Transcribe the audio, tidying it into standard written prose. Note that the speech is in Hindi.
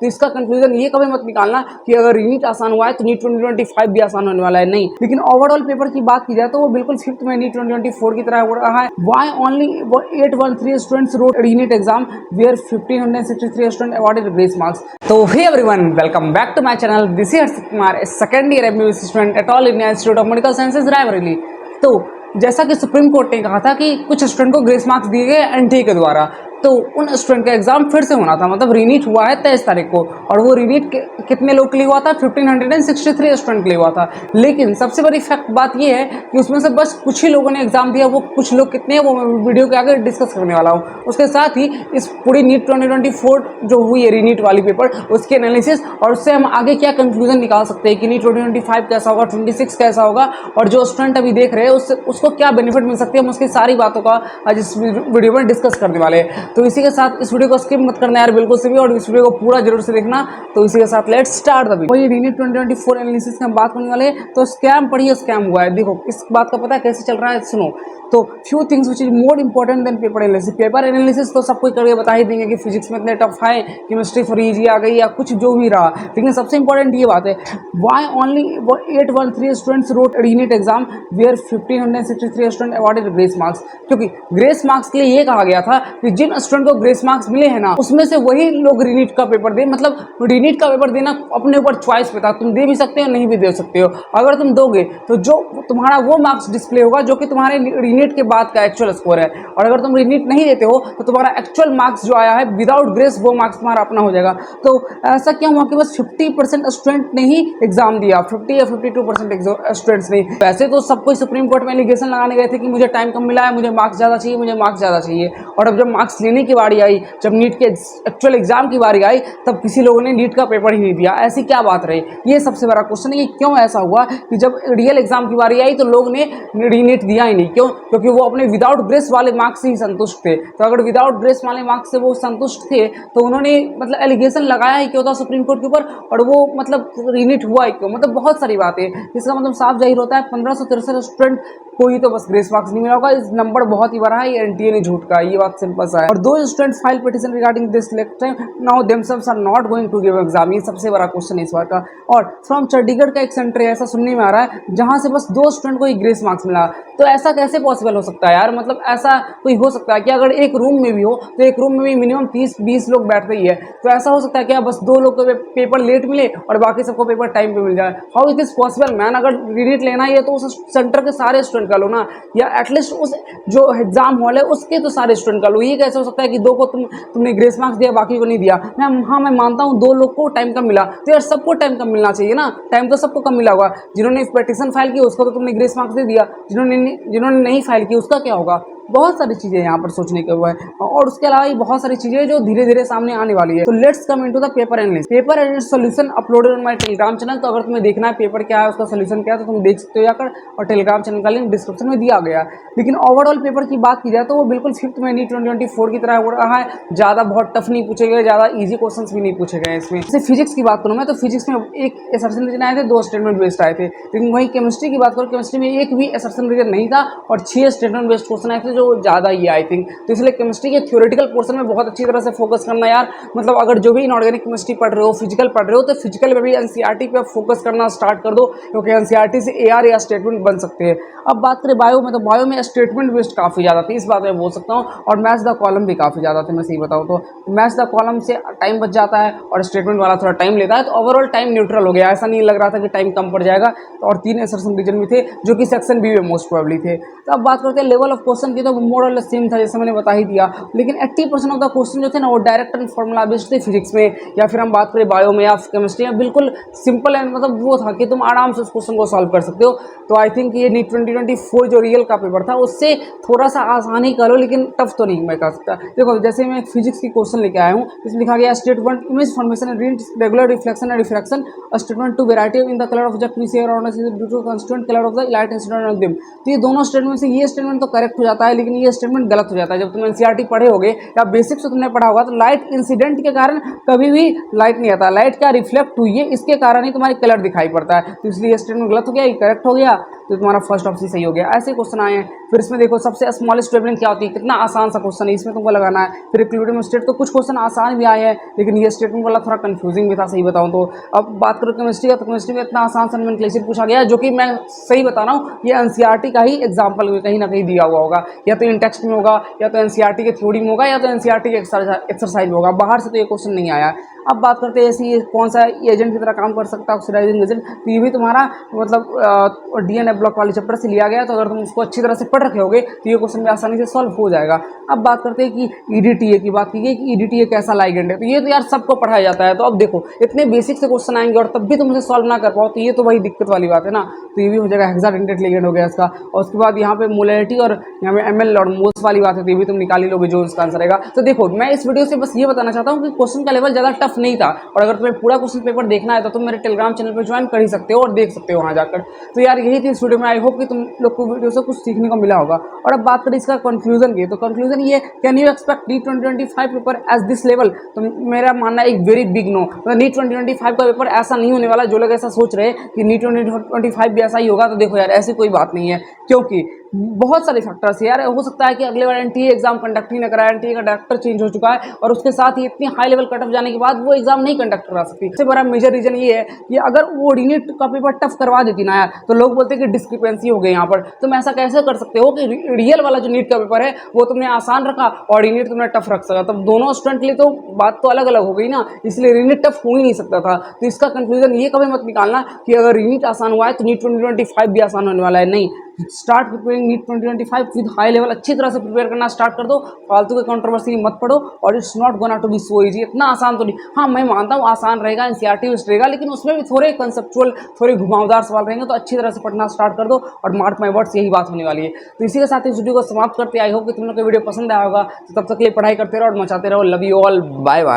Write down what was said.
तो इसका कंक्लूजन ये कभी मत निकालना कि अगर रीनीट आसान हुआ है तो नीट 2025 भी आसान होने वाला है, नहीं। लेकिन ओवरऑल पेपर की बात की जाए तो वो बिल्कुल फिफ्थ में नीट 2024 की तरह हो रहा है। Why only 813 students wrote reNEET exam where 1563 student awarded grace marks. तो hey everyone, welcome back to my channel. This is Harshit Kumar, second year MBBS student at All India Institute of Medical Sciences Raebareli. तो जैसा कि सुप्रीम कोर्ट ने कहा था कि कुछ स्टूडेंट को ग्रेस मार्क्स दिए गए एनटीए के द्वारा, तो उन स्टूडेंट का एग्जाम फिर से होना था, मतलब रीनीट हुआ है 23 तारीख को। और वो रीनीट कितने लोग के लिए हुआ था? 1563 स्टूडेंट के लिए हुआ था। लेकिन सबसे बड़ी फैक्ट बात ये है कि उसमें से बस कुछ ही लोगों ने एग्जाम दिया। वो कुछ लोग कितने हैं वो मैं वीडियो के आगे डिस्कस करने वाला हूँ। उसके साथ ही इस पूरी नीट 2024 जो हुई है रीनीट वाली पेपर, उसके एनालिसिस और उससे हम आगे क्या कंक्लूजन निकाल सकते हैं कि नीट 2025 कैसा होगा, 26 कैसा होगा, और जो स्टूडेंट अभी देख रहे हैं उसको क्या बेनिफिट मिल सकती है, हम उसकी सारी बातों का आज इस वीडियो में डिस्कस करने वाले हैं। तो इसी के साथ इस वीडियो को स्किप मत करना यार, बिल्कुल से भी, और इस वीडियो को पूरा जरूर से देखना। तो इसी के साथ लेट्स स्टार्ट द वीडियो। वही रीनीट 2024 एनालिसिस की हम बात करने वाले हैं। तो स्कैम पढ़िए, स्कैम हुआ है। देखो इस बात का पता है कैसे चल रहा है, सुनो। तो few things which is more important than paper analysis. Paper analysis तो सबको करके बता ही देंगे कि फिजिक्स में इतने टफ है, केमिस्ट्री थोड़ी इजी आ गई या कुछ जो भी रहा। लेकिन सबसे इंपॉर्टेंट ये बात है, why only 813 students wrote reNEET exam where 1563 student awarded grace marks. क्योंकि ग्रेस मार्क्स के लिए ये कहा गया था कि जिन स्टूडेंट को ग्रेस मार्क्स मिले हैं ना, उसमें से वही लोग रीनीट का पेपर दे। मतलब रीनीट का पेपर देना अपने ऊपर चॉइस पे था, तुम दे भी सकते हो नहीं भी दे सकते हो। अगर तुम दोगे तो जो तुम्हारा वो मार्क्स डिस्प्ले होगा जो कि तुम्हारे रीनीट के बाद का एक्चुअल स्कोर है। और अगर तुम रीनीट नहीं देते हो तो तुम्हारा एक्चुअल मार्क्स जो आया है विदाउट ग्रेस, वो मार्क्स तुम्हारा अपना हो जाएगा। तो ऐसा क्यों हुआ कि बस 50% स्टूडेंट ने ही एग्जाम दिया, 50 या 52% स्टूडेंट्स ने। वैसे तो सब कोई सुप्रीम कोर्ट में एलिगेशन लगाने गए थे कि मुझे टाइम कम मिला है, मुझे मार्क्स ज़्यादा चाहिए, मुझे मार्क्स ज़्यादा चाहिए। और अब जब मार्क्स लेने की बारी आई, जब नीट के एक्चुअल एग्जाम की बारी आई, तब किसी लोगों ने नीट का पेपर ही नहीं दिया। ऐसी क्या बात रही? ये सबसे बड़ा क्वेश्चन है कि क्यों ऐसा हुआ कि जब रियल एग्जाम की बारी आई तो लोग ने रीनीट दिया ही नहीं। क्यों? क्योंकि वो अपने विदाउट ग्रेस वाले मार्क्स से ही संतुष्ट थे। तो अगर विदाउट ग्रेस वाले मार्क्स से वो संतुष्ट थे तो उन्होंने मतलब एलिगेशन लगाया ही क्यों था सुप्रीम कोर्ट के ऊपर, और वो मतलब रीनीट हुआ ही क्यों? मतलब बहुत सारी बातें। इसका मतलब साफ जाहिर होता है 1563 स्टूडेंट को ही तो बस ग्रेस मार्क्स नहीं मिला होगा। इस नंबर बहुत ही बड़ा है, ये एनटीए ने झूठ का, ये बात सिंपल सा है। और दो student file petition regarding this lecture now themselves are not going to give exam. ये सबसे बड़ा क्वेश्चन है इस बार का। और फ्रॉम चंडीगढ़ का एक सेंटर है, ऐसा सुनने में आ रहा है, जहां से बस 2 स्टूडेंट को ही ग्रेस मार्क्स मिला। तो ऐसा कैसे पॉसिबल हो सकता है यार? मतलब ऐसा कोई हो सकता है कि अगर एक रूम में भी हो तो एक रूम में भी मिनिमम 30-20 लोग बैठते ही है। तो ऐसा हो सकता है क्या बस 2 लोग को पेपर लेट मिले और बाकी सबको पेपर टाइम पे मिल जाए? How is this possible man? अगर रीनीट लेना ही है तो उस सेंटर के सारे स्टूडेंट का लो ना, या एटलीस्ट उस जो एग्जाम हॉल है उसके तो सारे स्टूडेंट का लो। ये कैसे हो सकता है कि 2 को तुमने ग्रेस मार्क्स दिया, बाकी को नहीं दिया? मैं मानता हूँ 2 लोग को टाइम कम मिला, तो यार सबको टाइम कम मिलना चाहिए ना। टाइम तो सबको कम मिला होगा। जिन्होंने पिटीशन फाइल की उसको तो तुमने ग्रेस मार्क्स दे दिया, जिन्होंने नहीं फाइल की उसका क्या होगा? बहुत सारी चीजें यहाँ पर सोचने के हुए हैं। और उसके अलावा भी बहुत सारी चीजें जो धीरे धीरे सामने आने वाली है। तो let's come into the paper analysis. Paper analysis solution uploaded on my Telegram channel. तो अगर तुम्हें देखना है पेपर क्या है, उसका सॉल्यूशन क्या है, तो तुम देख सकते हो जाकर, और टेलीग्राम चैनल का लिंक डिस्क्रिप्शन में दिया गया है। लेकिन ओवरऑल पेपर की बात की जाए तो वो बिल्कुल फिफ्थ में नीट 2024 की तरह हो रहा है। ज़्यादा बहुत टफ नहीं पूछे गए, ज़्यादा ईजी क्वेश्चन भी नहीं पूछे गए इसमें। जैसे फिजिक्स की बात करूँ मैं, तो फिजिक्स में एक असर्शन रीजन आए थे, 2 स्टेटमेंट बेस्ड आए थे। लेकिन वहीं केमिस्ट्री की बात करूँ, केमिस्ट्री में एक भी असर्शन रीजन नहीं था और 6 स्टेटमेंट बेस्ड क्वेश्चन आए थे, जो ज़्यादा ही आई थिंक। तो इसलिए केमिस्ट्री के थ्योरेटिकल पोर्शन में बहुत अच्छी तरह से फोकस करना यार। मतलब अगर जो भी इनऑर्गेनिक केमिस्ट्री पढ़ रहे हो, फिजिकल पढ़ रहे हो, तो फिजिकल में भी एनसीईआरटी पे फोकस करना स्टार्ट कर दो, क्योंकि एनसीईआरटी से एआर या स्टेटमेंट बन सकते हैं। अब बात करें बायो में, तो बायो में स्टेटमेंट बेस्ड काफ़ी ज़्यादा थी, इस बात में बोल सकता हूँ। और मैथ्स द कॉलम भी काफ़ी ज़्यादा थे, मैं सही बताऊँ तो। मैथ्स द कॉलम से टाइम बच जाता है और स्टेटमेंट वाला थोड़ा टाइम लेता है, तो ओवरऑल टाइम न्यूट्रल हो गया। ऐसा नहीं लग रहा था कि टाइम कम पड़ जाएगा। और 3 असर्शन रीजन भी थे जो कि सेक्शन बी में मोस्ट प्रोबेबली थे। तो अब बात करते हैं लेवल ऑफ क्वेश्चन की, तो मोर और लेस सेम था जैसे मैंने बता ही दिया। लेकिन 80% ऑफ द क्वेश्चन जो थे ना, वो डायरेक्ट एंड फॉर्मूला बेस्ड थे फिजिक्स में, या फिर हम बात करें बायो में या केमिस्ट्री में, बिल्कुल सिंपल एंड मतलब वो था कि तुम आराम से उस क्वेश्चन को सॉल्व कर सकते हो। तो आई थिंक ये नीट 2024 जो रियल का पेपर था उससे थोड़ा सा आसान ही करो, लेकिन टफ तो नहीं मैं कह सकता। देखो जैसे मैं फिजिक्स की क्वेश्चन लेके आया हूँ, इसमें लिखा गया statement image formation and regular reflection and refraction statement two variety in the colour of the PCR और due to constant colour of the light incident on them. तो ये दोनों स्टेटमेंट से ये स्टेटमेंट तो करेक्ट हो जाता है, लेकिन ये स्टेटमेंट गलत हो जाता है। जब तुम एनसीईआरटी पढ़े होगे या बेसिक्स से तुमने पढ़ा होगा, तो लाइट इंसिडेंट के कारण कभी भी लाइट नहीं आता, लाइट क्या रिफ्लेक्ट हुई है इसके कारण ही तुम्हारी कलर दिखाई पड़ता है। तो इसलिए स्टेटमेंट गलत हो गया, ये करेक्ट हो गया। तो तुम्हारा फर्स्ट ऑप्शन सही हो गया। ऐसे क्वेश्चन आए हैं। फिर इसमें देखो सबसे स्मॉलेस्ट वेवलेंथ क्या होती है, कितना आसान सा क्वेश्चन है, इसमें तुमको लगाना है। फिर इक्विलिब्रियम स्टेट, तो कुछ क्वेश्चन आसान भी आए हैं लेकिन ये स्टेटमेंट वाला थोड़ा कंफ्यूजिंग भी था सही बताऊं तो। अब बात करो केमिस्ट्री का, तो केमिस्ट्री में इतना आसान सा नोमेनक्लेचर पूछा गया है जो कि मैं सही बता रहा हूँ ये एनसीईआरटी का ही एग्जाम्पल कहीं ना कहीं दिया हुआ होगा, या तो इन टेक्स्ट में होगा, या तो एनसीईआरटी के थ्योरी में होगा, या तो एनसीईआरटी के एक्सरसाइज में होगा, बाहर से तो ये क्वेश्चन नहीं आया। अब बात करते हैं ऐसी कौन सा एजेंट की तरह काम कर सकता है ऑक्सीडाइजिंग एजेंट, तो ये भी तुम्हारा मतलब डीएनए ब्लॉक वाले चैप्टर से लिया गया, तो अगर तुम उसको अच्छी तरह से पढ़ रखे होगे तो ये क्वेश्चन भी आसानी से सॉल्व हो जाएगा। अब बात करते हैं कि ईडीटीए की बात की गई कि ईडीटीए कैसा लाइगेंड है, तो ये तो यार सबको पढ़ाया जाता है। तो अब देखो इतने बेसिक से क्वेश्चन आएंगे और तब भी तुम उसे सॉल्व ना कर पाओ तो ये तो वही दिक्कत वाली बात है ना। तो ये भी हो जाएगा हेक्साडेंटेट लिगेंड हो गया इसका। और उसके बाद यहाँ पे मोलैरिटी और यहाँ पे एमएल और मोल्स वाली बात है, तो ये भी तुम निकाल ही लोगे जो इसका आंसर रहेगा। तो देखो मैं इस वीडियो से बस ये बताना चाहता हूँ कि क्वेश्चन का लेवल ज़्यादा टफ नहीं था, और अगर तुम्हें पूरा क्वेश्चन पेपर देखना है तो तुम मेरे टेलीग्राम चैनल पर ज्वाइन कर ही सकते हो और देख सकते हो वहाँ जाकर। तो यार यही थी इस वीडियो में। आई होप कि तुम लोग को वीडियो से कुछ सीखने को मिला होगा। और अब बात करें इसका कंक्लूजन की, तो कंक्लूजन ये, can you expect NEET 2025 paper as this level, तो मेरा मानना है एक वेरी बिग नो। मतलब नीट 2025 का पेपर ऐसा नहीं होने वाला। जो लोग ऐसा सोच रहे हैं कि नीट 2025 भी ऐसा ही होगा, तो देखो यार ऐसी कोई बात नहीं है, क्योंकि बहुत सारे फैक्टर्स यार। हो सकता है कि अगले बार एनटीए एग्जाम कंडक्ट ही ना कराए, एनटीए का डायरेक्टर चेंज हो चुका है और उसके साथ ही इतनी हाई लेवल कट ऑफ जाने के बाद वो एग्जाम नहीं कंडक्ट करा सकती। सबसे बड़ा मेजर रीजन ये है कि अगर वो नीट का पेपर टफ करवा देती ना यार, तो लोग बोलते हैं कि डिस्क्रिपेंसी हो गई यहाँ पर। तुम ऐसा कैसे कर सकते हो कि रियल वाला जो नीट का पेपर है वो तुमने आसान रखा और रीनीट तुमने टफ रख सका, तब दोनों स्टूडेंट के लिए तो बात तो अलग अलग हो गई ना। इसलिए रीनीट टफ हो ही नहीं सकता था। तो इसका कंक्लूजन ये कभी मत निकालना कि अगर रीनीट आसान हुआ है तो नीट 2025 भी आसान होने वाला है। नहीं, start preparing NEET 2025 with high level. अच्छी तरह से प्रिपेयर करना स्टार्ट कर दो, फालतू के कंट्रोवर्सी मत पढ़ो। और it's not gonna to be so easy, इतना आसान तो नहीं। हाँ मैं मानता हूँ आसान रहेगा, एनसीईआरटी बेस्ड रहेगा, लेकिन उसमें भी थोड़े कंसेप्चुअल, थोड़े घुमावदार सवाल रहेंगे। तो अच्छी तरह से पढ़ना स्टार्ट कर दो और मार्क माई वर्ड्स यही बात होने वाली है। तो इसी के साथ इस वीडियो को समाप्त करते हैं। आई होप कि तुम लोग को वीडियो पसंद आया होगा। तो तब तक के लिए पढ़ाई करते रहो और मचाते रहो। Love you all, bye bye.